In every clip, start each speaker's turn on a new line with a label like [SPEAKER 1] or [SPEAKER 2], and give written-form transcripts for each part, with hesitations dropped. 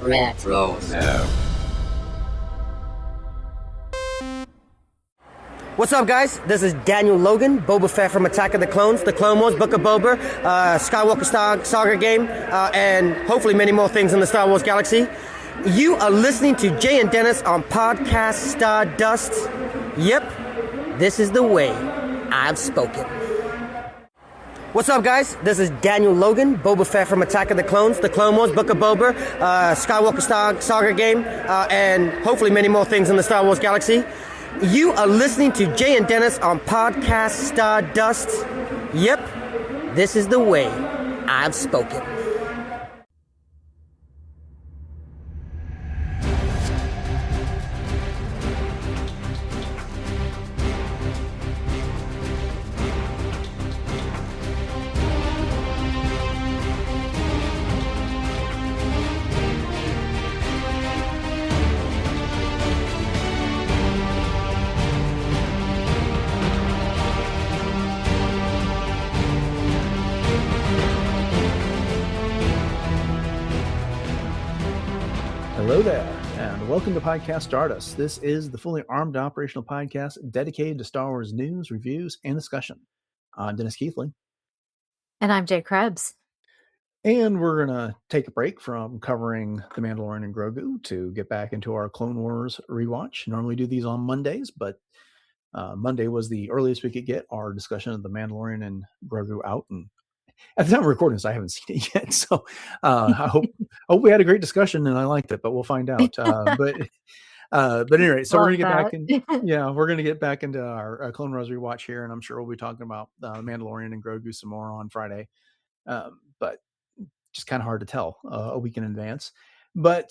[SPEAKER 1] Retro.
[SPEAKER 2] What's up, guys? This is Daniel Logan, Boba Fett from Attack of the Clones, the Clone Wars, Book of Boba, Skywalker Saga game, and hopefully many more things in the Star Wars galaxy. You are listening to Jay and Dennis on Podcast Stardust. Yep, this is the way I've spoken. What's up, guys? This is Daniel Logan, Boba Fett from Attack of the Clones, the Clone Wars, Book of Boba, Skywalker Saga game, and hopefully many more things in the Star Wars galaxy. You are listening to Jay and Dennis on Podcast Stardust. Yep, this is the way I've spoken.
[SPEAKER 3] Hello there, and welcome to Podcast Stardust. This is the fully armed operational podcast dedicated to Star Wars news, reviews, and discussion. I'm Dennis Keithley.
[SPEAKER 4] And I'm Jay Krebs.
[SPEAKER 3] And we're going to take a break from covering The Mandalorian and Grogu to get back into our Clone Wars rewatch. Normally do these on Mondays, but Monday was the earliest we could get our discussion of The Mandalorian and Grogu out. And at the time of recording this, I haven't seen it yet. So I hope we had a great discussion and I liked it, but we'll find out. But anyway, so we're going to get back into our Clone Wars rewatch here. And I'm sure we'll be talking about Mandalorian and Grogu some more on Friday. But just kind of hard to tell a week in advance. But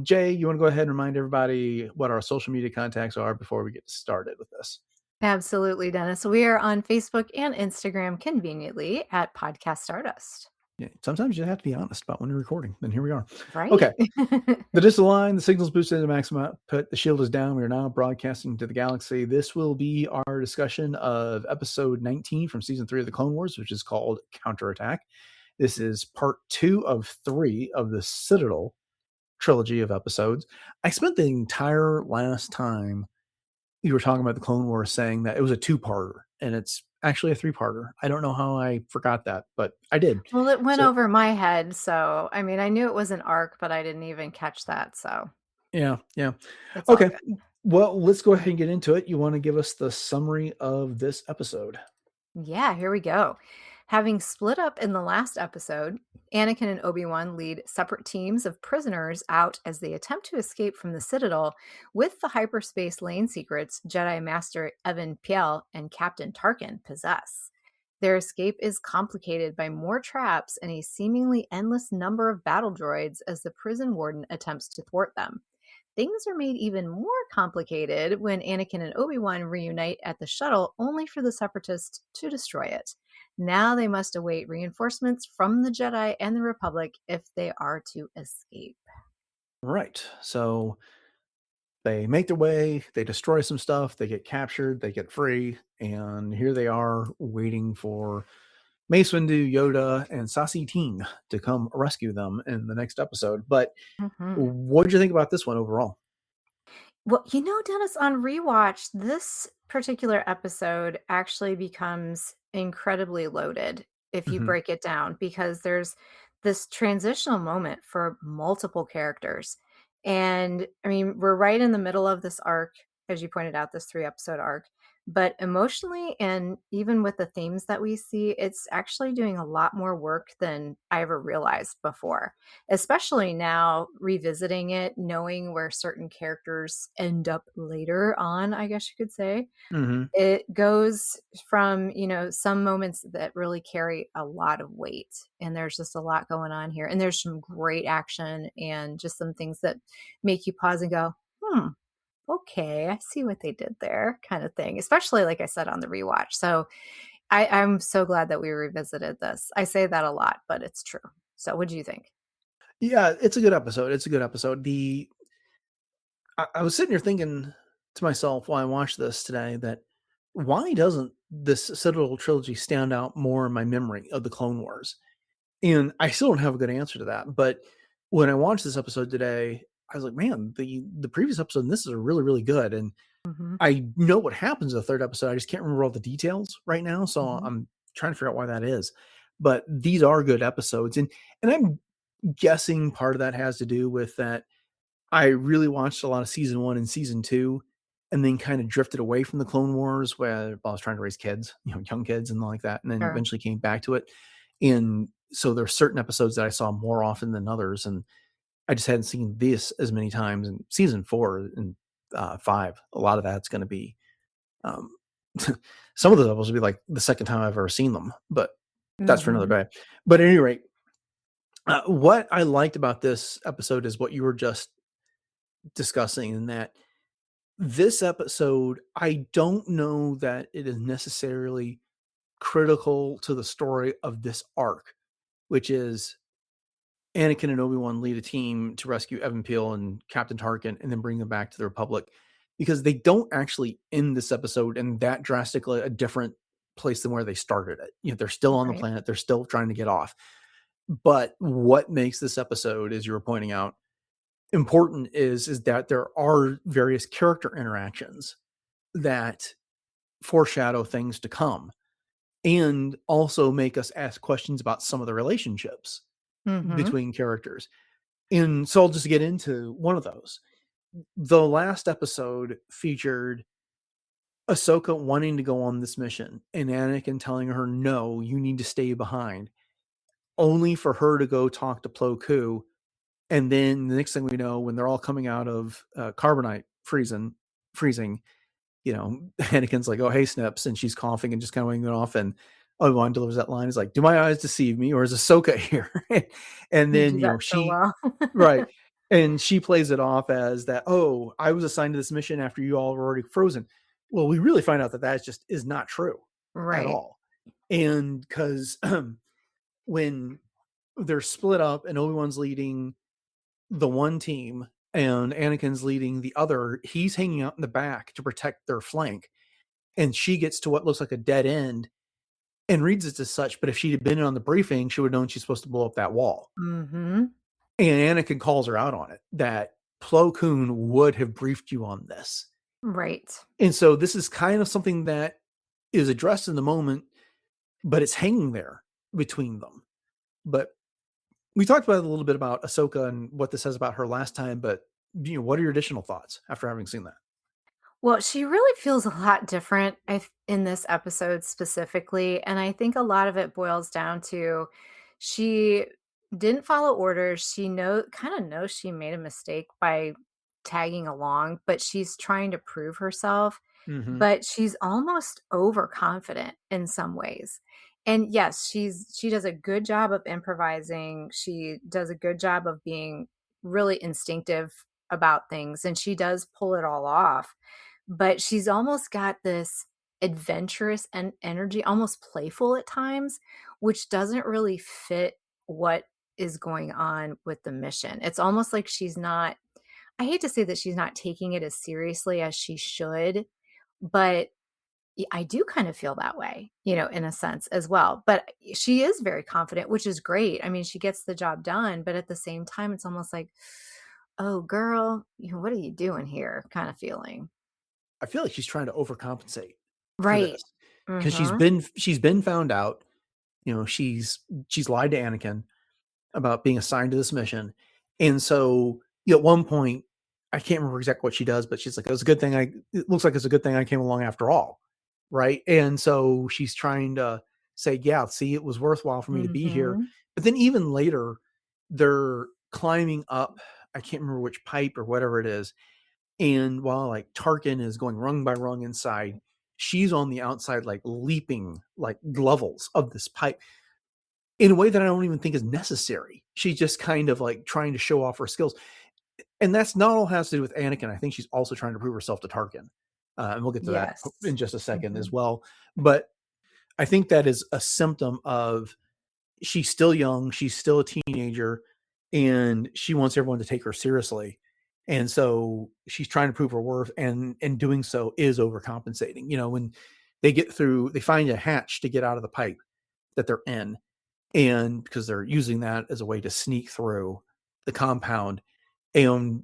[SPEAKER 3] Jay, you want to go ahead and remind everybody what our social media contacts are before we get started with this?
[SPEAKER 4] Absolutely, Dennis. We are on Facebook and Instagram conveniently at Podcast Stardust.
[SPEAKER 3] Yeah, sometimes you have to be honest about when you're recording. And here we are.
[SPEAKER 4] Right.
[SPEAKER 3] Okay. The disc is aligned, the signal's boosted to maximum output, the shield is down. We are now broadcasting to the galaxy. This will be our discussion of episode 19 from season 3 of the Clone Wars, which is called Counterattack. This is part 2 of 3 of the Citadel trilogy of episodes. I spent the entire last time you were talking about the Clone Wars saying that it was a 2-parter, and it's actually a 3-parter. I don't know how I forgot that, but I did.
[SPEAKER 4] Well, it went over my head. So, I mean, I knew it was an arc, but I didn't even catch that. So,
[SPEAKER 3] yeah.
[SPEAKER 4] it's
[SPEAKER 3] Okay.
[SPEAKER 4] all good.
[SPEAKER 3] Well, let's go ahead and get into it. You want to give us the summary of this episode?
[SPEAKER 4] Yeah, here we go. Having split up in the last episode, Anakin and Obi-Wan lead separate teams of prisoners out as they attempt to escape from the Citadel with the hyperspace lane secrets Jedi Master Evan Piell and Captain Tarkin possess. Their escape is complicated by more traps and a seemingly endless number of battle droids as the prison warden attempts to thwart them. Things are made even more complicated when Anakin and Obi-Wan reunite at the shuttle only for the Separatists to destroy it. Now they must await reinforcements from the Jedi and the Republic if they are to escape.
[SPEAKER 3] Right. So they make their way, they destroy some stuff, they get captured, they get free, and here they are waiting for Mace Windu, Yoda, and Sassy Teen to come rescue them in the next episode. But what did you think about this one overall?
[SPEAKER 4] Well, Dennis, on rewatch, this particular episode actually becomes incredibly loaded if you break it down, because there's this transitional moment for multiple characters. And I mean, we're right in the middle of this arc, as you pointed out, this 3-episode arc. But emotionally, and even with the themes that we see, it's actually doing a lot more work than I ever realized before, especially now revisiting it, knowing where certain characters end up later on, I guess you could say. It goes from, some moments that really carry a lot of weight, and there's just a lot going on here. And there's some great action and just some things that make you pause and go, okay, I see what they did there, kind of thing, especially like I said on the rewatch. So I'm so glad that we revisited this. I say that a lot, but it's true. So what do you think?
[SPEAKER 3] Yeah, it's a good episode. I was sitting here thinking to myself while I watched this today that why doesn't this Citadel trilogy stand out more in my memory of the Clone Wars? And I still don't have a good answer to that, but when I watched this episode today, I was like, man, the previous episode and this is really, really good. And I know what happens in the third episode. I just can't remember all the details right now. So I'm trying to figure out why that is. But these are good episodes. And I'm guessing part of that has to do with that I really watched a lot of season 1 and season 2 and then kind of drifted away from the Clone Wars where I was trying to raise kids, young kids and like that. And then eventually came back to it. And so there are certain episodes that I saw more often than others. And I just hadn't seen this as many times. And season 4 and 5, a lot of that's going to be, some of those episodes will be like the second time I've ever seen them, but that's for another day. But at any rate, what I liked about this episode is what you were just discussing, in that this episode, I don't know that it is necessarily critical to the story of this arc, which is Anakin and Obi-Wan lead a team to rescue Evan Piell and Captain Tarkin and then bring them back to the Republic, because they don't actually end this episode in that drastically a different place than where they started it. They're still on the planet. They're still trying to get off. But what makes this episode, as you were pointing out, important is that there are various character interactions that foreshadow things to come and also make us ask questions about some of the relationships between characters. And so I'll just get into one of those. The last episode featured Ahsoka wanting to go on this mission and Anakin telling her, no, you need to stay behind, only for her to go talk to Plo Koon. And then the next thing we know, when they're all coming out of carbonite freezing, Anakin's like, oh, hey, Snips. And she's coughing and just kind of winging it off. And Obi-Wan delivers that line. He's like, do my eyes deceive me, or is Ahsoka here? And then, right. And she plays it off as that, oh, I was assigned to this mission after you all were already frozen. Well, we really find out that just is not true at all. And because when they're split up and Obi-Wan's leading the one team and Anakin's leading the other, he's hanging out in the back to protect their flank. And she gets to what looks like a dead end and reads it as such. But if she had been in on the briefing, she would have known she's supposed to blow up that wall. And Anakin calls her out on it, that Plo Koon would have briefed you on this.
[SPEAKER 4] Right.
[SPEAKER 3] And so this is kind of something that is addressed in the moment, but it's hanging there between them. But we talked about a little bit about Ahsoka and what this says about her last time, but what are your additional thoughts after having seen that?
[SPEAKER 4] Well, she really feels a lot different in this episode specifically. And I think a lot of it boils down to she didn't follow orders. She kind of knows she made a mistake by tagging along, but she's trying to prove herself. But she's almost overconfident in some ways. And yes, she does a good job of improvising. She does a good job of being really instinctive about things, and she does pull it all off. But she's almost got this adventurous and energy, almost playful at times, which doesn't really fit what is going on with the mission. It's almost like she's not, I hate to say that she's not taking it as seriously as she should, but I do kind of feel that way, in a sense as well. But she is very confident, which is great. I mean, she gets the job done, but at the same time, it's almost like, oh, girl, what are you doing here? Kind of feeling.
[SPEAKER 3] I feel like she's trying to overcompensate.
[SPEAKER 4] Right.
[SPEAKER 3] Because she's been found out, she's lied to Anakin about being assigned to this mission. And so at one point, I can't remember exactly what she does, but she's like, it looks like it's a good thing I came along after all. Right. And so she's trying to say, yeah, see, it was worthwhile for me to be here. But then even later, they're climbing up, I can't remember which pipe or whatever it is. And while like Tarkin is going rung by rung inside, she's on the outside, like leaping like levels of this pipe in a way that I don't even think is necessary. She's just kind of like trying to show off her skills. And that's not all has to do with Anakin. I think she's also trying to prove herself to Tarkin. And we'll get to that in just a second as well. But I think that is a symptom of she's still young. She's still a teenager and she wants everyone to take her seriously. And so she's trying to prove her worth, and doing so is overcompensating. When they find a hatch to get out of the pipe that they're in, and because they're using that as a way to sneak through, the compound, and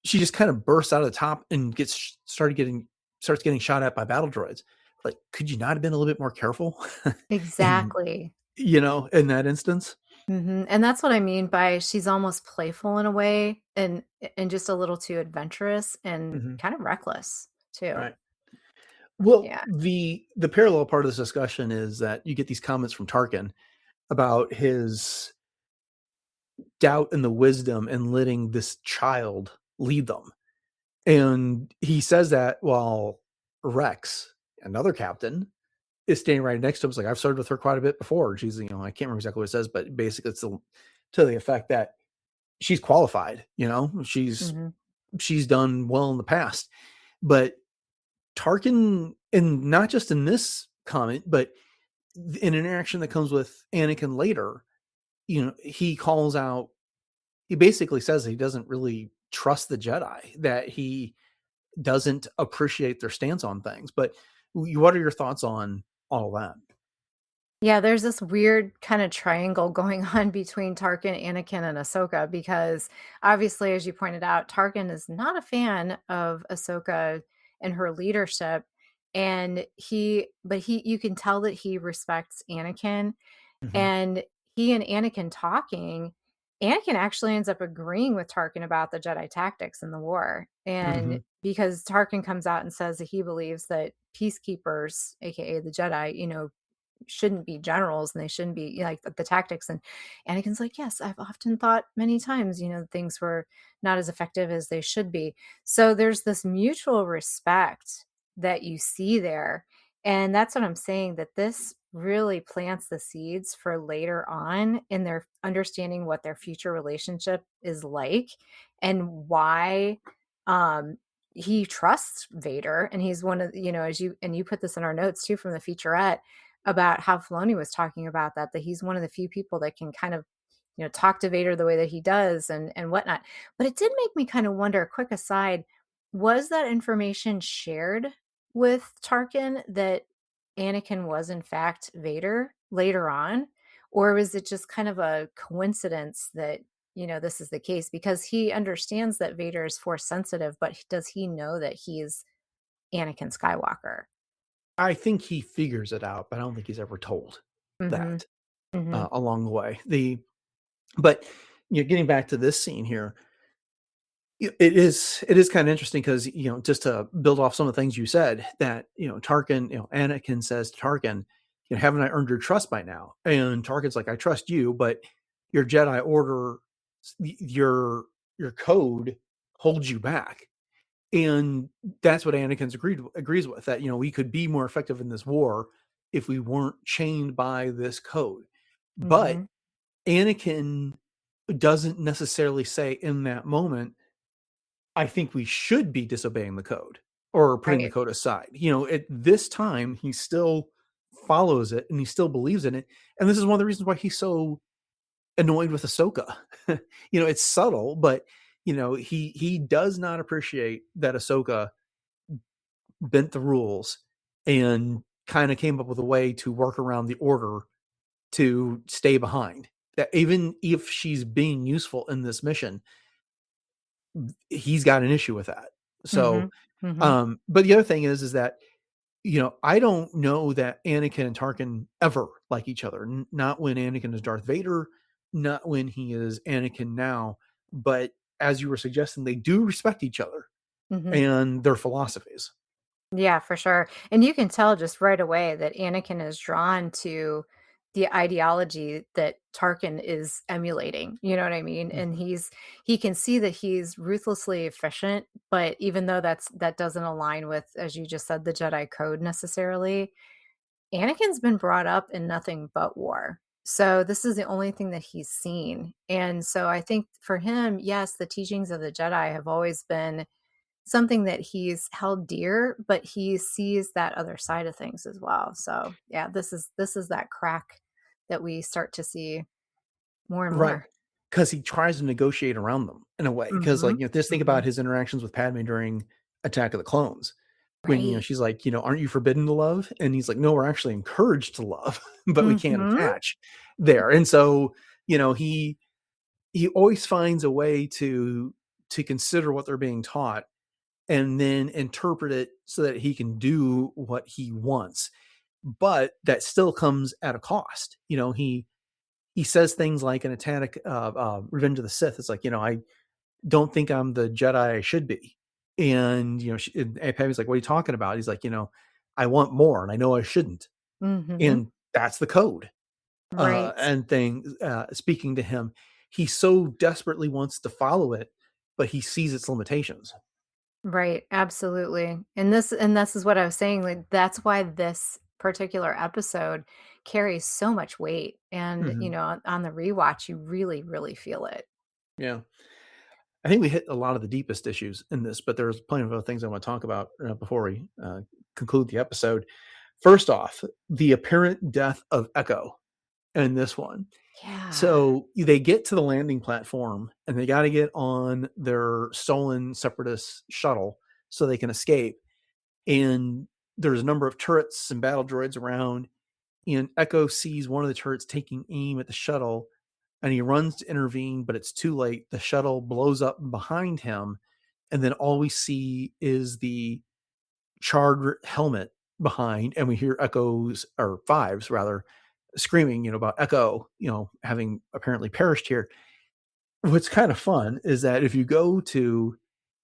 [SPEAKER 3] she just kind of bursts out of the top and starts getting shot at by battle droids. Like, could you not have been a little bit more careful? And,
[SPEAKER 4] Exactly.
[SPEAKER 3] in that instance?
[SPEAKER 4] And that's what I mean by she's almost playful in a way, and just a little too adventurous and
[SPEAKER 3] Mhm.
[SPEAKER 4] kind of reckless too.
[SPEAKER 3] Right. Well,
[SPEAKER 4] Yeah.
[SPEAKER 3] the parallel part of this discussion is that you get these comments from Tarkin about his doubt in the wisdom and letting this child lead them. And he says that while Rex, another captain, is standing right next to him. It's like, I've served with her quite a bit before. She's, I can't remember exactly what it says, but basically it's to the effect that she's qualified,
[SPEAKER 4] Mhm.
[SPEAKER 3] she's done well in the past. But Tarkin, and not just in this comment, but in an interaction that comes with Anakin later, he calls out, he basically says he doesn't really trust the Jedi, that he doesn't appreciate their stance on things. But what are your thoughts on all that?
[SPEAKER 4] Yeah, there's this weird kind of triangle going on between Tarkin, Anakin, and Ahsoka because obviously, as you pointed out, Tarkin is not a fan of Ahsoka and her leadership. And you can tell that he respects Anakin.
[SPEAKER 3] Hmm.
[SPEAKER 4] And he and Anakin talking, Anakin actually ends up agreeing with Tarkin about the Jedi tactics in the war. And
[SPEAKER 3] Hmm.
[SPEAKER 4] because Tarkin comes out and says that he believes that peacekeepers, aka the Jedi, shouldn't be generals and they shouldn't be like the tactics. And Anakin's like, yes, I've often thought many times, things were not as effective as they should be. So there's this mutual respect that you see there. And that's what I'm saying, that this really plants the seeds for later on in their understanding what their future relationship is like and why um he trusts Vader. And he's one of, as you put this in our notes too from the featurette, about how Filoni was talking about that he's one of the few people that can kind of, talk to Vader the way that he does and whatnot. But it did make me kind of wonder, quick aside, was that information shared with Tarkin that Anakin was in fact Vader later on? Or was it just kind of a coincidence that, this is the case? Because he understands that Vader is force sensitive, but does he know that he's Anakin Skywalker?
[SPEAKER 3] I think he figures it out, but I don't think he's ever told
[SPEAKER 4] Mm-hmm.
[SPEAKER 3] that
[SPEAKER 4] Mm-hmm.
[SPEAKER 3] along the way. But getting back to this scene here, it is kind of interesting because just to build off some of the things you said, that Tarkin, Anakin says to Tarkin, haven't I earned your trust by now? And Tarkin's like, I trust you, but your Jedi Order, your code holds you back. And that's what Anakin's agrees with, that we could be more effective in this war if we weren't chained by this code. But
[SPEAKER 4] Mm-hmm.
[SPEAKER 3] Anakin doesn't necessarily say in that moment, I think we should be disobeying the code or putting the
[SPEAKER 4] Right.
[SPEAKER 3] code aside. At this time, he still follows it and he still believes in it. And this is one of the reasons why he's so annoyed with Ahsoka. It's subtle, but he does not appreciate that Ahsoka bent the rules and kind of came up with a way to work around the order to stay behind. That even if she's being useful in this mission, he's got an issue with that.
[SPEAKER 4] Mm-hmm.
[SPEAKER 3] So,
[SPEAKER 4] Mm-hmm.
[SPEAKER 3] but the other thing is that I don't know that Anakin and Tarkin ever like each other. Not when Anakin is Darth Vader, not when he is Anakin now. But as you were suggesting, they do respect each other
[SPEAKER 4] Mm-hmm.
[SPEAKER 3] and their philosophies.
[SPEAKER 4] Yeah, for sure. And you can tell just right away that Anakin is drawn to the ideology that Tarkin is emulating. You know what I mean? And
[SPEAKER 3] Mhm.
[SPEAKER 4] he can see that he's ruthlessly efficient, but even though that doesn't align with, as you just said, the Jedi code necessarily, Anakin's been brought up in nothing but war. So this is the only thing that he's seen. And so I think for him, yes, the teachings of the Jedi have always been something that he's held dear, but he sees that other side of things as well. So yeah, this is that crack that we start to see more and
[SPEAKER 3] Right.
[SPEAKER 4] more.
[SPEAKER 3] Because he tries to negotiate around them in a way. Because,
[SPEAKER 4] Hmm.
[SPEAKER 3] like, just think
[SPEAKER 4] Hmm.
[SPEAKER 3] about his interactions with Padme during Attack of the Clones. When,
[SPEAKER 4] Right.
[SPEAKER 3] she's like, aren't you forbidden to love? And he's like, no, we're actually encouraged to love, but we can't
[SPEAKER 4] Hmm.
[SPEAKER 3] attach there. And so, he he always finds a way to consider what they're being taught and then interpret it so that he can do what he wants. But that still comes at a cost. He says things like in Attack, Revenge of the Sith, it's like, I don't think I'm the Jedi I should be. And, Padme's like, what are you talking about? He's like, I want more and I know I shouldn't. And that's the code.
[SPEAKER 4] Right.
[SPEAKER 3] And things, speaking to him, he so desperately wants to follow it, but he sees its limitations.
[SPEAKER 4] Right, absolutely. And this is what I was saying, like, that's why this particular episode carries so much weight, and,
[SPEAKER 3] Mhm.
[SPEAKER 4] on the rewatch, you really, really feel it.
[SPEAKER 3] Yeah. I think we hit a lot of the deepest issues in this, but there's plenty of other things I want to talk about before we conclude the episode. First off, the apparent death of Echo in this one.
[SPEAKER 4] Yeah.
[SPEAKER 3] So they get to the landing platform and they got to get on their stolen separatist shuttle so they can escape. And there's a number of turrets and battle droids around. And Echo sees one of the turrets taking aim at the shuttle and he runs to intervene, but it's too late. The shuttle blows up behind him. And then all we see is the charred helmet behind. And we hear Echoes, or Fives rather, screaming, about Echo, having apparently perished here. What's kind of fun is that if you go to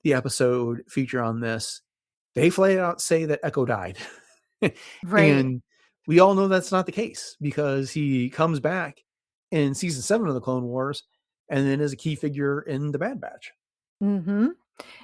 [SPEAKER 3] the episode feature on this, they flat out say that Echo died.
[SPEAKER 4] Right.
[SPEAKER 3] And we all know that's not the case because he comes back in season 7 of the Clone Wars and then is a key figure in the Bad Batch.
[SPEAKER 4] Mhm.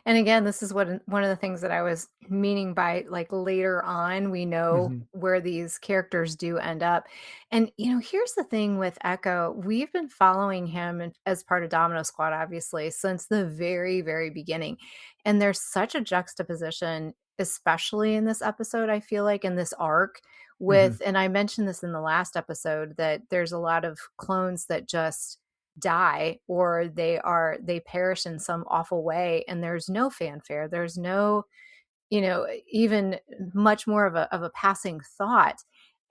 [SPEAKER 4] And again, this is one of the things that I was meaning by, like, later on, we know
[SPEAKER 3] Mhm.
[SPEAKER 4] where these characters do end up. And, here's the thing with Echo. We've been following him as part of Domino Squad, obviously, since the very, very beginning. And there's such a juxtaposition, especially in this episode, I feel like, in this arc
[SPEAKER 3] Mhm.
[SPEAKER 4] and I mentioned this in the last episode, that there's a lot of clones that just die, or they perish in some awful way, and there's no fanfare, there's no, even much more of a passing thought.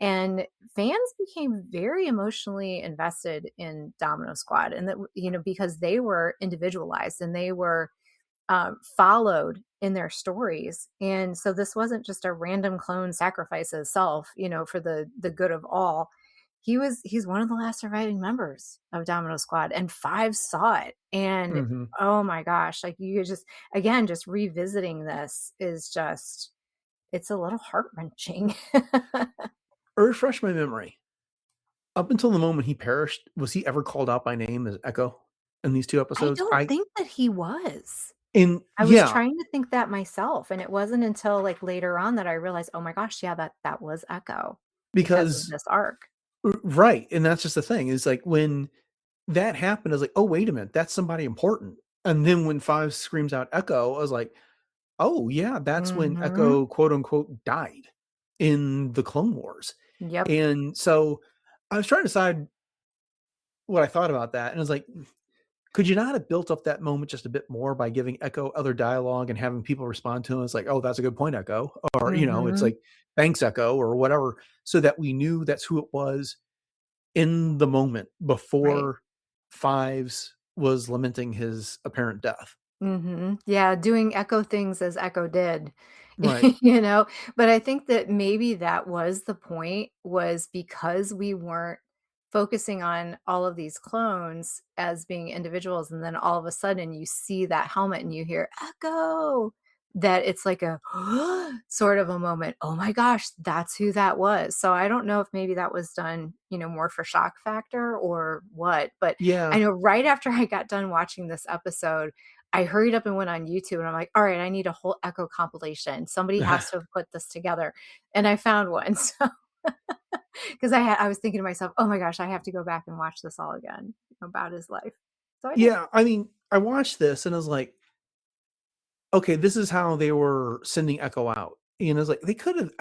[SPEAKER 4] And fans became very emotionally invested in Domino Squad, and that, because they were individualized and they were followed in their stories. And so this wasn't just a random clone sacrifice of self, for the good of all. He's one of the last surviving members of Domino Squad, and Five saw it. And
[SPEAKER 3] Mhm.
[SPEAKER 4] oh my gosh, like, you just, again, just revisiting this is just, it's a little heart-wrenching.
[SPEAKER 3] Refresh my memory. Up until the moment he perished, was he ever called out by name as Echo in these 2
[SPEAKER 4] I
[SPEAKER 3] episodes?
[SPEAKER 4] don't think that he was. I was
[SPEAKER 3] Yeah,
[SPEAKER 4] trying to think that myself, and it wasn't until, like, later on that I realized, oh my gosh, yeah, that was Echo because of
[SPEAKER 3] because
[SPEAKER 4] this arc.
[SPEAKER 3] right, and that's just the thing is like when that happened, I was like, oh wait a minute, that's somebody important. And then when Five screams out Echo, I was like, oh yeah, that's when
[SPEAKER 4] Mhm.
[SPEAKER 3] Echo quote unquote died in the Clone Wars.
[SPEAKER 4] Yep.
[SPEAKER 3] And so I was trying to decide what I thought about that, and I was like, could you not have built up that moment just a bit more by giving Echo other dialogue and having people respond to him? It's like, oh, that's a good point, Echo. Or, it's
[SPEAKER 4] Mhm.
[SPEAKER 3] like, thanks, Echo, or whatever, so that we knew that's who it was in the moment
[SPEAKER 4] Right.
[SPEAKER 3] before Fives was lamenting his apparent death.
[SPEAKER 4] Yeah, doing Echo things as Echo did,
[SPEAKER 3] Right.
[SPEAKER 4] you know? But I think that maybe that was the point, was because we weren't focusing on all of these clones as being individuals, and then all of a sudden you see that helmet and you hear Echo, that it's like a sort of a moment. Oh my gosh, that's who that was. So I don't know if maybe that was done, more for shock factor or what, but
[SPEAKER 3] Yeah.
[SPEAKER 4] I know right after I got done watching this episode, I hurried up and went on YouTube, and I'm like, all right, I need a whole Echo compilation. Somebody has to have put this together. And I found one. So, because I was thinking to myself, oh my gosh, I have to go back and watch this all again, about his life. So I did.
[SPEAKER 3] Yeah. I mean, I watched this and I was like, okay, this is how they were sending Echo out. And I was like, they could have.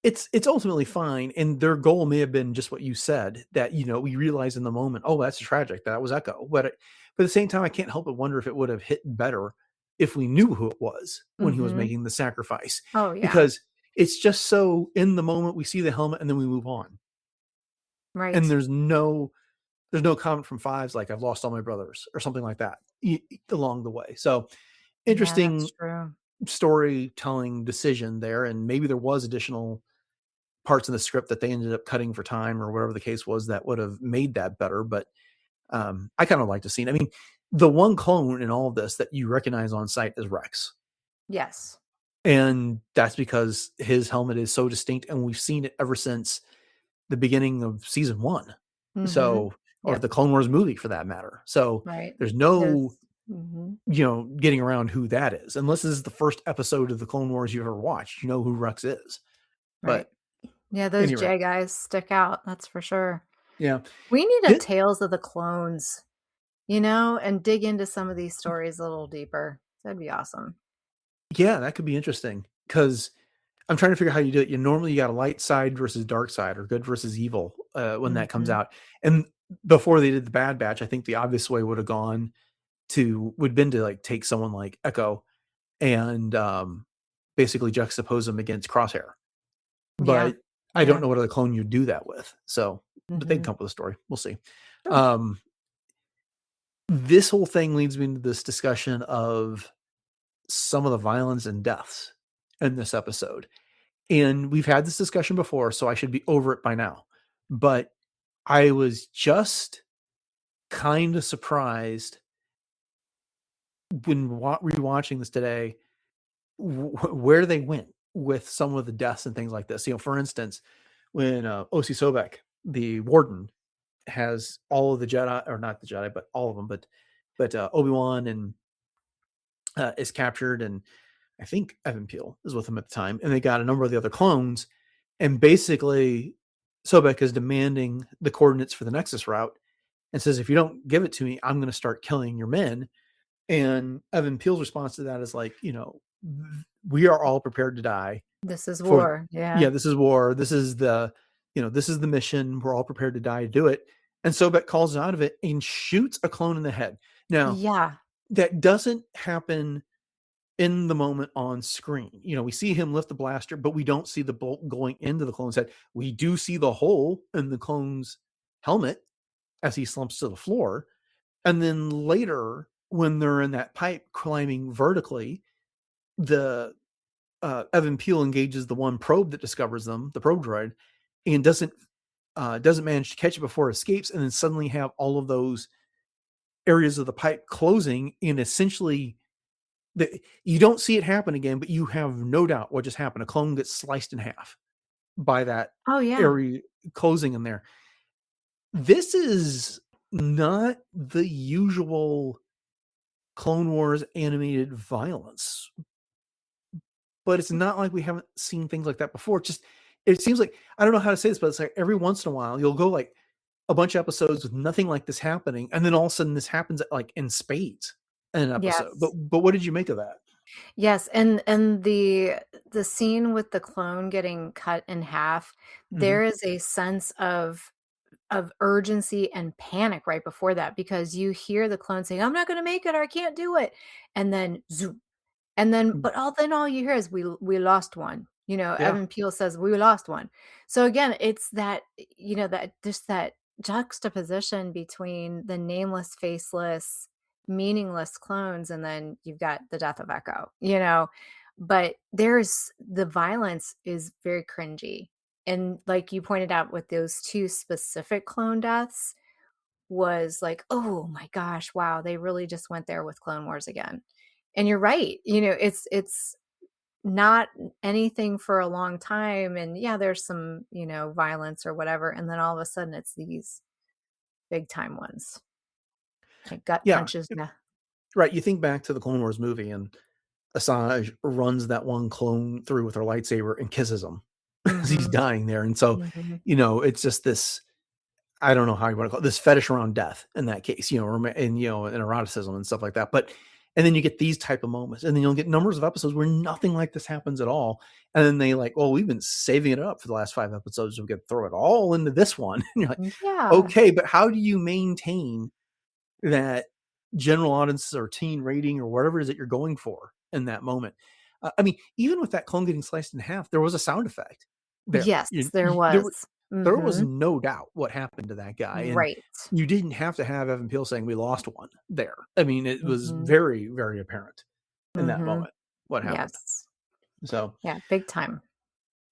[SPEAKER 3] It's ultimately fine, and their goal may have been just what you said, that we realize in the moment, oh, that's tragic, that was Echo. But at the same time, I can't help but wonder if it would have hit better if we knew who it was when he was
[SPEAKER 4] Hmm.
[SPEAKER 3] making the sacrifice,
[SPEAKER 4] Oh, yeah.
[SPEAKER 3] because it's just so in the moment we see the helmet and then we move on, and
[SPEAKER 4] Right.
[SPEAKER 3] there's no there's no comment from Fives like I've lost all my brothers or something like that along the way. So
[SPEAKER 4] Yeah,
[SPEAKER 3] interesting
[SPEAKER 4] that's true.
[SPEAKER 3] storytelling decision there, and maybe there was additional parts in the script that they ended up cutting for time or whatever the case was that would have made that better. But I kind of like to see it. I mean, the one clone in all of this that you recognize on sight is Rex.
[SPEAKER 4] Yes.
[SPEAKER 3] And that's because his helmet is so distinct, and we've seen it ever since the beginning of season 1.
[SPEAKER 4] Mm-hmm.
[SPEAKER 3] So, or
[SPEAKER 4] Yep.
[SPEAKER 3] the Clone Wars movie for that matter. So
[SPEAKER 4] Right.
[SPEAKER 3] there's no,
[SPEAKER 4] Mm-hmm.
[SPEAKER 3] getting around who that is. Unless this is the first episode of the Clone Wars you've ever watched, you know who Rex is.
[SPEAKER 4] Right.
[SPEAKER 3] But
[SPEAKER 4] Yeah, those
[SPEAKER 3] anyway,
[SPEAKER 4] J guys stick out, that's for sure.
[SPEAKER 3] yeah.
[SPEAKER 4] We need a Tales of the Clones, and dig into some of these stories a little deeper. That'd be awesome.
[SPEAKER 3] Yeah, that could be interesting, because I'm trying to figure out how you do it. Normally you got a light side versus dark side, or good versus evil, when that comes
[SPEAKER 4] Mhm.
[SPEAKER 3] out. And before they did the Bad Batch, I think the obvious way would have been to like take someone like Echo and basically juxtapose them against Crosshair.
[SPEAKER 4] Yeah.
[SPEAKER 3] But I don't know what other clone you'd do that with. So, but they'd
[SPEAKER 4] Mhm.
[SPEAKER 3] come up with a story. We'll see.
[SPEAKER 4] Sure.
[SPEAKER 3] This whole thing leads me into this discussion of some of the violence and deaths in this episode. And we've had this discussion before, so I should be over it by now. But I was just kind of surprised when rewatching this today where they went with some of the deaths and things like this. For instance, when O.C. Sobek, the warden, has all of the Jedi, or not the Jedi, but all of them, but Obi-Wan and is captured, and I think Evan Piell is with him at the time, and they got a number of the other clones, and basically Sobek is demanding the coordinates for the Nexus route and says, if you don't give it to me, I'm going to start killing your men. And Evan Peel's response to that is like, we are all prepared to die.
[SPEAKER 4] This is
[SPEAKER 3] For,
[SPEAKER 4] war. Yeah.
[SPEAKER 3] this is war. This is this is the mission. We're all prepared to die to do it. And Sobek calls out of it and shoots a clone in the head. Now,
[SPEAKER 4] Yeah.
[SPEAKER 3] that doesn't happen in the moment on screen. We see him lift the blaster, but we don't see the bolt going into the clone's head. We do see the hole in the clone's helmet as he slumps to the floor. And then later, when they're in that pipe climbing vertically, the Evan Piell engages the one probe that discovers them, the probe droid, and doesn't manage to catch it before it escapes, and then suddenly have all of those areas of the pipe closing, and essentially you don't see it happen again, but you have no doubt what just happened. A clone gets sliced in half by that area closing in there. This is not the usual Clone Wars animated violence, but it's not like we haven't seen things like that before. It seems like, I don't know how to say this, but it's like every once in a while you'll go like a bunch of episodes with nothing like this happening, and then all of a sudden this happens like in spades in an episode.
[SPEAKER 4] Yes.
[SPEAKER 3] But what did you make of that?
[SPEAKER 4] Yes, and the scene with the clone getting cut in half, there is a sense of urgency and panic right before that, because you hear the clone saying, "I'm not going to make it, or I can't do it," and then zoom, and then but all you hear is, "We lost one." Evan Piell says, "We lost one." So again, it's that that just that juxtaposition between the nameless, faceless, meaningless clones, and then you've got the death of Echo. But the violence is very cringy, and like you pointed out with those two specific clone deaths, was like, oh my gosh, wow, they really just went there with Clone Wars again. And you're right, it's not anything for a long time, and yeah, there's some violence or whatever, and then all of a sudden it's these big time ones, like gut punches.
[SPEAKER 3] Right. You think back to the Clone Wars movie, and Asajj runs that one clone through with her lightsaber and kisses him as he's dying there. And so, it's just this, I don't know how you want to call it, this fetish around death in that case, and eroticism and stuff like that. And then you get these type of moments, and then you'll get numbers of episodes where nothing like this happens at all. And then they like, well, we've been saving it up for the last 5 episodes. We could throw it all into this one. And you're like, okay, but how do you maintain that general audience or teen rating or whatever it is that you're going for in that moment? I mean, even with that clone getting sliced in half, there was a sound effect there.
[SPEAKER 4] Yes, there was.
[SPEAKER 3] there was
[SPEAKER 4] Mhm.
[SPEAKER 3] no doubt what happened to that guy. And
[SPEAKER 4] Right.
[SPEAKER 3] you didn't have to have Evan Piell saying we lost one there. I mean, it was
[SPEAKER 4] Mhm.
[SPEAKER 3] very, very apparent in that
[SPEAKER 4] Mhm.
[SPEAKER 3] moment what happened.
[SPEAKER 4] Yes.
[SPEAKER 3] So,
[SPEAKER 4] Yeah, big time.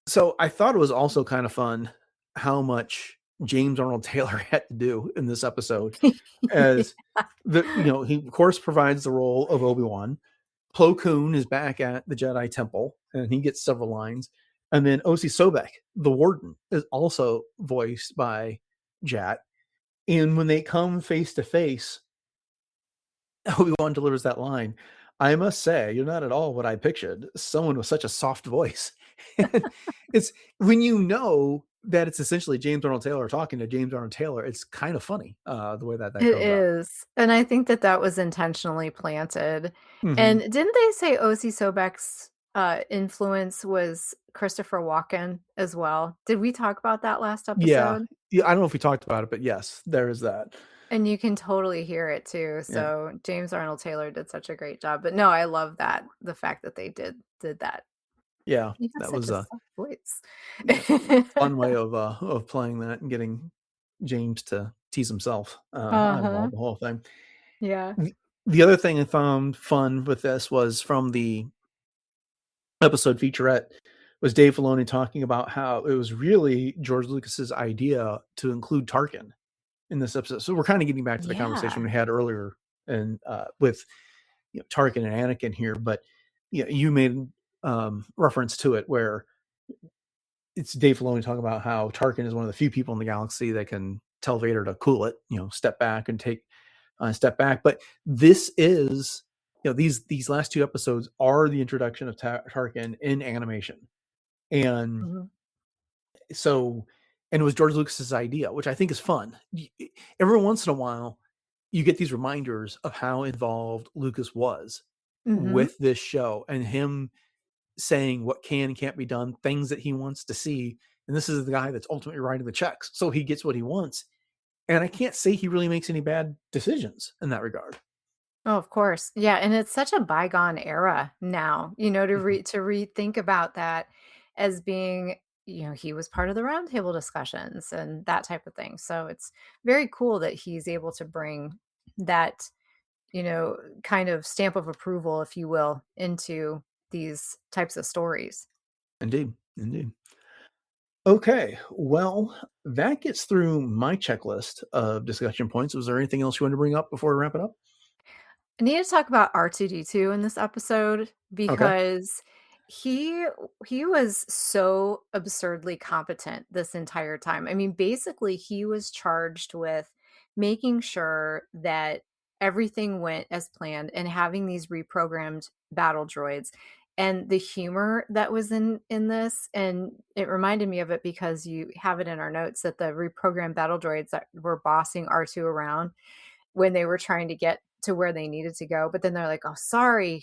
[SPEAKER 3] so I thought it was also kind of fun how much James Arnold Taylor had to do in this episode, as he of course provides the role of Obi-Wan. Plo Koon is back at the Jedi Temple, and he gets several lines. And then O.C. Sobek, the Warden, is also voiced by Jat. And when they come face to face, Obi-Wan delivers that line. I must say, you're not at all what I pictured. Someone with such a soft voice. It's when you know that it's essentially James Arnold Taylor talking to James Arnold Taylor, it's kind of funny the way that
[SPEAKER 4] It
[SPEAKER 3] comes up.
[SPEAKER 4] is, and I think that that was intentionally planted. And
[SPEAKER 3] Mm-hmm.
[SPEAKER 4] didn't they say O.C. Sobek's, influence was Christopher Walken as well? Did we talk about that last
[SPEAKER 3] Yeah.
[SPEAKER 4] episode?
[SPEAKER 3] Yeah. I don't know if we talked about it, but yes, there is that.
[SPEAKER 4] And you can totally hear it too,
[SPEAKER 3] Yeah.
[SPEAKER 4] so James Arnold Taylor did such a great job, but no, I love that, the fact that they did that.
[SPEAKER 3] Yeah.
[SPEAKER 4] You have
[SPEAKER 3] That
[SPEAKER 4] such
[SPEAKER 3] was
[SPEAKER 4] a soft voice.
[SPEAKER 3] yeah, fun way of playing that and getting James to tease himself out of
[SPEAKER 4] Uh-huh.
[SPEAKER 3] the whole thing.
[SPEAKER 4] Yeah.
[SPEAKER 3] The other thing I found fun with this was from the episode featurette was Dave Filoni talking about how it was really George Lucas's idea to include Tarkin in this episode. So we're kind of getting back to the conversation
[SPEAKER 4] Yeah.
[SPEAKER 3] we had earlier and with Tarkin and Anakin here, but you made reference to it where it's Dave Filoni talking about how Tarkin is one of the few people in the galaxy that can tell Vader to cool it, step back and take a step back. But this is, these last two episodes are the introduction of Tarkin in animation, and
[SPEAKER 4] Mhm.
[SPEAKER 3] so, and it was George Lucas's idea, which I think is fun. Every once in a while, you get these reminders of how involved Lucas was
[SPEAKER 4] Mhm.
[SPEAKER 3] with this show and him saying what can and can't be done, things that he wants to see. And this is the guy that's ultimately writing the checks. So he gets what he wants. And I can't say he really makes any bad decisions in that regard.
[SPEAKER 4] Oh, of course. Yeah, and it's such a bygone era now,
[SPEAKER 3] Mhm.
[SPEAKER 4] to rethink about that as being, he was part of the roundtable discussions and that type of thing. So it's very cool that he's able to bring that, kind of stamp of approval, if you will, into these types of stories.
[SPEAKER 3] Indeed. Indeed. Okay. Well, that gets through my checklist of discussion points. Was there anything else you want to bring up before we wrap it up?
[SPEAKER 4] I need to talk about R2D2 in this episode
[SPEAKER 3] Okay.
[SPEAKER 4] because he he was so absurdly competent this entire time. I mean, basically he was charged with making sure that everything went as planned and having these reprogrammed battle droids, and the humor that was in this, and it reminded me of it because you have it in our notes that the reprogrammed battle droids that were bossing R2 around when they were trying to get to where they needed to go, but then they're like, "Oh, sorry,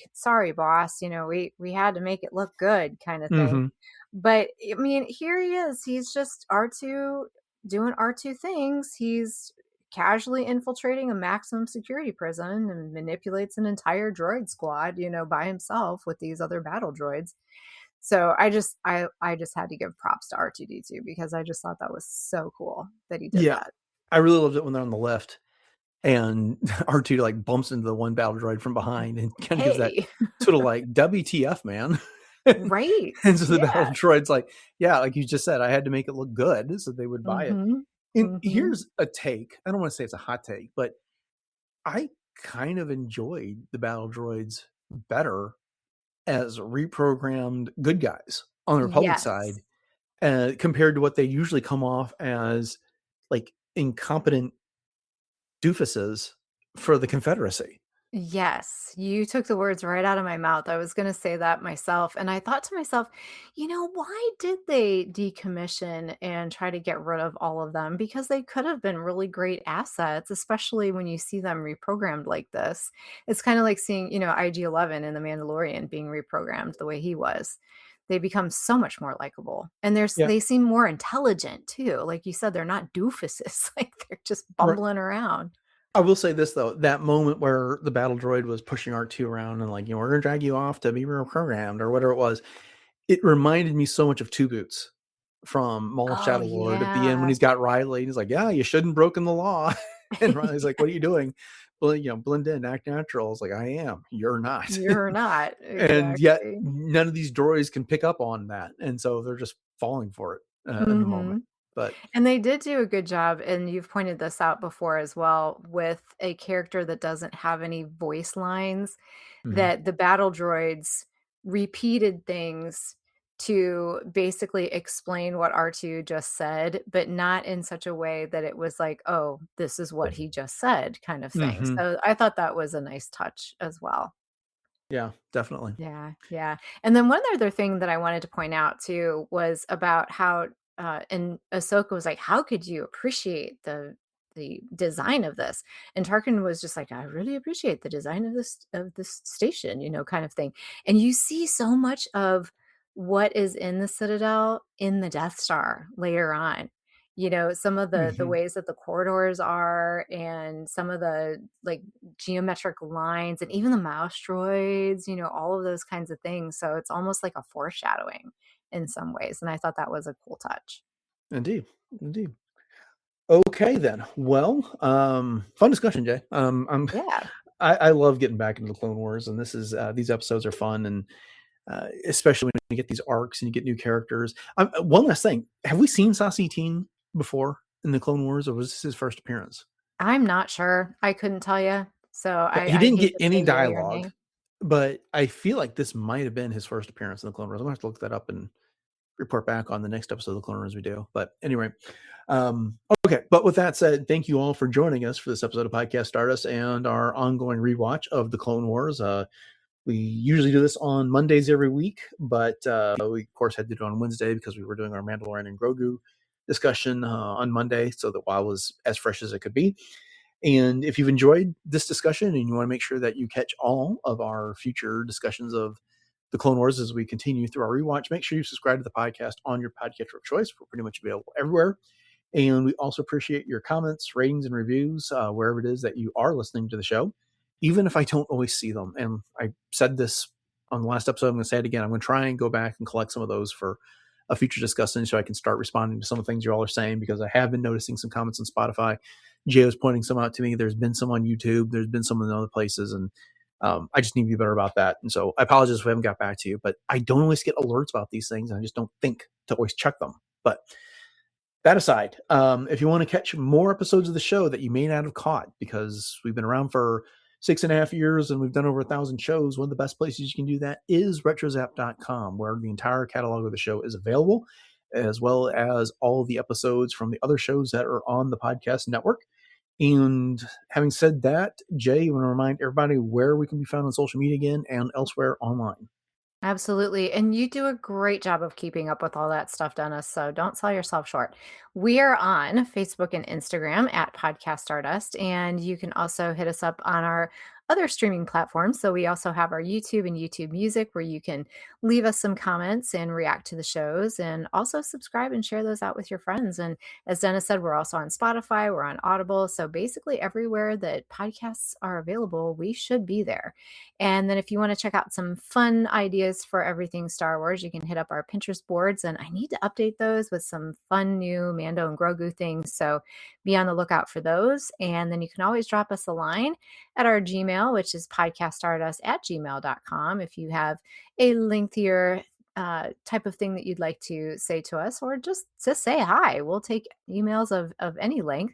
[SPEAKER 4] boss, we had to make it look good," kind of thing.
[SPEAKER 3] Mm-hmm.
[SPEAKER 4] But I mean, here he is. He's just R2 doing R2 things. He's casually infiltrating a maximum security prison and manipulates an entire droid squad, by himself with these other battle droids. So I just had to give props to R2D2 because I just thought that was so cool that he did
[SPEAKER 3] Yeah.
[SPEAKER 4] that.
[SPEAKER 3] I really loved it when they're on the left and R2 like bumps into the one battle droid from behind and kind of gives that
[SPEAKER 4] Hey.
[SPEAKER 3] sort of like WTF, man.
[SPEAKER 4] Right.
[SPEAKER 3] And so the battle
[SPEAKER 4] Yeah.
[SPEAKER 3] droid's like, yeah, like you just said, I had to make it look good so they would buy it.
[SPEAKER 4] Mhm.
[SPEAKER 3] And
[SPEAKER 4] Mhm.
[SPEAKER 3] here's a take. I don't want to say it's a hot take, but I kind of enjoyed the battle droids better as reprogrammed good guys on the Republic
[SPEAKER 4] Yes.
[SPEAKER 3] side compared to what they usually come off as like incompetent doofuses for the Confederacy.
[SPEAKER 4] Yes. You took the words right out of my mouth. I was gonna say that myself, and I thought to myself, why did they decommission and try to get rid of all of them? Because they could have been really great assets, especially when you see them reprogrammed like this. It's kinda like seeing, IG-11 in The Mandalorian being reprogrammed the way he was. They become so much more likable, and
[SPEAKER 3] Yeah.
[SPEAKER 4] they seem more intelligent too. Like you said, they're not doofuses, like, they're just
[SPEAKER 3] Right.
[SPEAKER 4] bumbling around.
[SPEAKER 3] I will say this though, that moment where the battle droid was pushing R2 around and like, we're gonna drag you off to be reprogrammed or whatever it was, it reminded me so much of Two Boots from Maul of
[SPEAKER 4] Oh,
[SPEAKER 3] Shadowlord at the end when
[SPEAKER 4] yeah.
[SPEAKER 3] he's got Riley. He's like, yeah, you shouldn't broken the law. And Riley's like, what are you doing? Well, blend in, act natural. It's like, I am. You're not.
[SPEAKER 4] You're not.
[SPEAKER 3] And yet
[SPEAKER 4] Exactly.
[SPEAKER 3] none of these droids can pick up on that. And so they're just falling for it in the moment.
[SPEAKER 4] Mhm.
[SPEAKER 3] But
[SPEAKER 4] And they did do a good job, and you've pointed this out before as well, with a character that doesn't have any voice lines,
[SPEAKER 3] mhm.
[SPEAKER 4] that the battle droids repeated things to basically explain what R2 just said, but not in such a way that it was like, "Oh, this is what he just said," kind of thing.
[SPEAKER 3] Mhm.
[SPEAKER 4] So I thought that was a nice touch as well.
[SPEAKER 3] Yeah, definitely.
[SPEAKER 4] Yeah, yeah. And then one other thing that I wanted to point out too was about how and Ahsoka was like, "How could you appreciate the design of this?" And Tarkin was just like, "I really appreciate the design of this station," kind of thing. And you see so much of what is in the Citadel in the Death Star later on. Some of the
[SPEAKER 3] Mhm.
[SPEAKER 4] ways that the corridors are, and some of the like geometric lines, and even the mouse droids, all of those kinds of things. So it's almost like a foreshadowing in some ways. And I thought that was a cool touch.
[SPEAKER 3] Indeed. Indeed. Okay then. Well, fun discussion, Jay.
[SPEAKER 4] Yeah.
[SPEAKER 3] I love getting back into the Clone Wars, and this is these episodes are fun, and especially when you get these arcs and you get new characters. One last thing: have we seen Sassy Teen before in the Clone Wars, or was this his first appearance?
[SPEAKER 4] I'm not sure. I couldn't tell you. So
[SPEAKER 3] He
[SPEAKER 4] I'd
[SPEAKER 3] didn't
[SPEAKER 4] hate
[SPEAKER 3] get
[SPEAKER 4] to say
[SPEAKER 3] any
[SPEAKER 4] yay or
[SPEAKER 3] dialogue,
[SPEAKER 4] nay.
[SPEAKER 3] but I feel like this might have been his first appearance in the Clone Wars. I'm gonna have to look that up and report back on the next episode of the Clone Wars we do. But anyway, okay. But with that said, thank you all for joining us for this episode of Podcast Stardust and our ongoing rewatch of the Clone Wars. We usually do this on Mondays every week, but we of course had to do it on Wednesday because we were doing our Mandalorian and Grogu discussion on Monday, so that WoW was as fresh as it could be. And if you've enjoyed this discussion and you want to make sure that you catch all of our future discussions of the Clone Wars as we continue through our rewatch, make sure you subscribe to the podcast on your podcatcher of choice. We're pretty much available everywhere. And we also appreciate your comments, ratings, and reviews wherever it is that you are listening to the show, even if I don't always see them. And I said this on the last episode, I'm going to say it again. I'm going to try and go back and collect some of those for a future discussion so I can start responding to some of the things you all are saying, because I have been noticing some comments on Spotify. Jay was pointing some out to me. There's been some on YouTube. There's been some in other places. And I just need to be better about that. And so I apologize if I haven't got back to you, but I don't always get alerts about these things. And I just don't think to always check them. But that aside, if you want to catch more episodes of the show that you may not have caught, because we've been around for 6.5 years and we've done over 1,000 shows, one of the best places you can do that is retrozap.com, where the entire catalog of the show is available, as well as all of the episodes from the other shows that are on the podcast network. And having said that, Jay, you want to remind everybody where we can be found on social media again and elsewhere online?
[SPEAKER 4] Absolutely. And you do a great job of keeping up with all that stuff, Dennis. So don't sell yourself short. We are on Facebook and Instagram at Podcast Stardust. And you can also hit us up on our other streaming platforms. So we also have our YouTube and YouTube Music, where you can leave us some comments and react to the shows, and also subscribe and share those out with your friends. And as Dennis said, we're also on Spotify, we're on Audible. So basically everywhere that podcasts are available, we should be there. And then if you want to check out some fun ideas for everything Star Wars, you can hit up our Pinterest boards. And I need to update those with some fun new Mando and Grogu things. So be on the lookout for those. And then you can always drop us a line at our Gmail, which is podcaststardust@gmail.com, if you have a lengthier type of thing that you'd like to say to us, or just to say hi. We'll take emails of any length.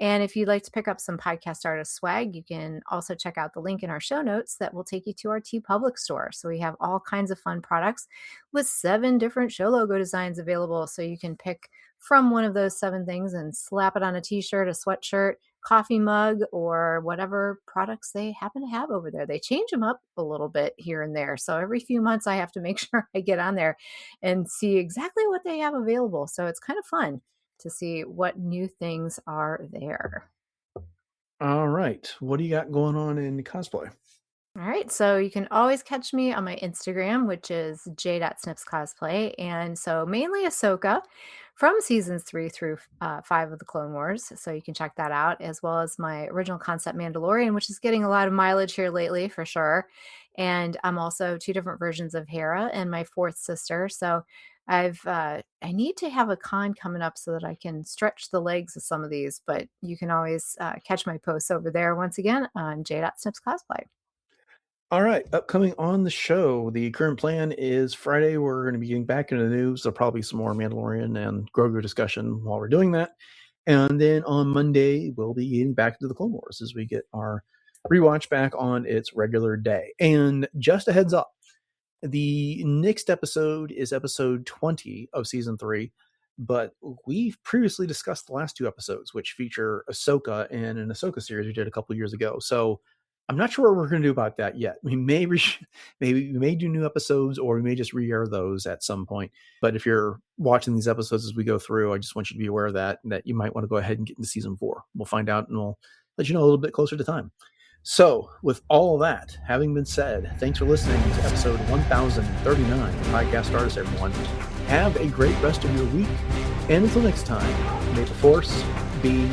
[SPEAKER 4] And if you'd like to pick up some Podcast Artist swag, you can also check out the link in our show notes that will take you to our TeePublic store. So we have all kinds of fun products with 7 different show logo designs available. So you can pick from one of those 7 things and slap it on a t-shirt, a sweatshirt, coffee mug, or whatever products they happen to have over there. They change them up a little bit here and there. So every few months I have to make sure I get on there and see exactly what they have available. So it's kind of fun to see what new things are there.
[SPEAKER 3] All right. What do you got going on in cosplay?
[SPEAKER 4] All right, so you can always catch me on my Instagram, which is j.snipscosplay. And so mainly Ahsoka from seasons 3 through 5 of the Clone Wars. So you can check that out, as well as my original concept Mandalorian, which is getting a lot of mileage here lately for sure. And I'm also 2 different versions of Hera and my 4th sister. So I need to have a con coming up so that I can stretch the legs of some of these, but you can always catch my posts over there once again on J.Snips Cosplay.
[SPEAKER 3] All right, upcoming on the show, the current plan is Friday. We're going to be getting back into the news. There'll probably be some more Mandalorian and Grogu discussion while we're doing that. And then on Monday, we'll be getting back into the Clone Wars as we get our rewatch back on its regular day. And just a heads up, the next episode is episode 20 of season 3, but we've previously discussed the last 2 episodes, which feature Ahsoka in an Ahsoka series we did a couple years ago. So I'm not sure what we're going to do about that yet. We may maybe we may do new episodes, or we may just re-air those at some point. But if you're watching these episodes as we go through, I just want you to be aware of that, and that you might want to go ahead and get into season 4. We'll find out, and we'll let you know a little bit closer to time. So, with all of that having been said, thanks for listening to episode 1039 of Podcast Stardust, everyone. Have a great rest of your week, and until next time, may the Force be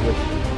[SPEAKER 3] with you.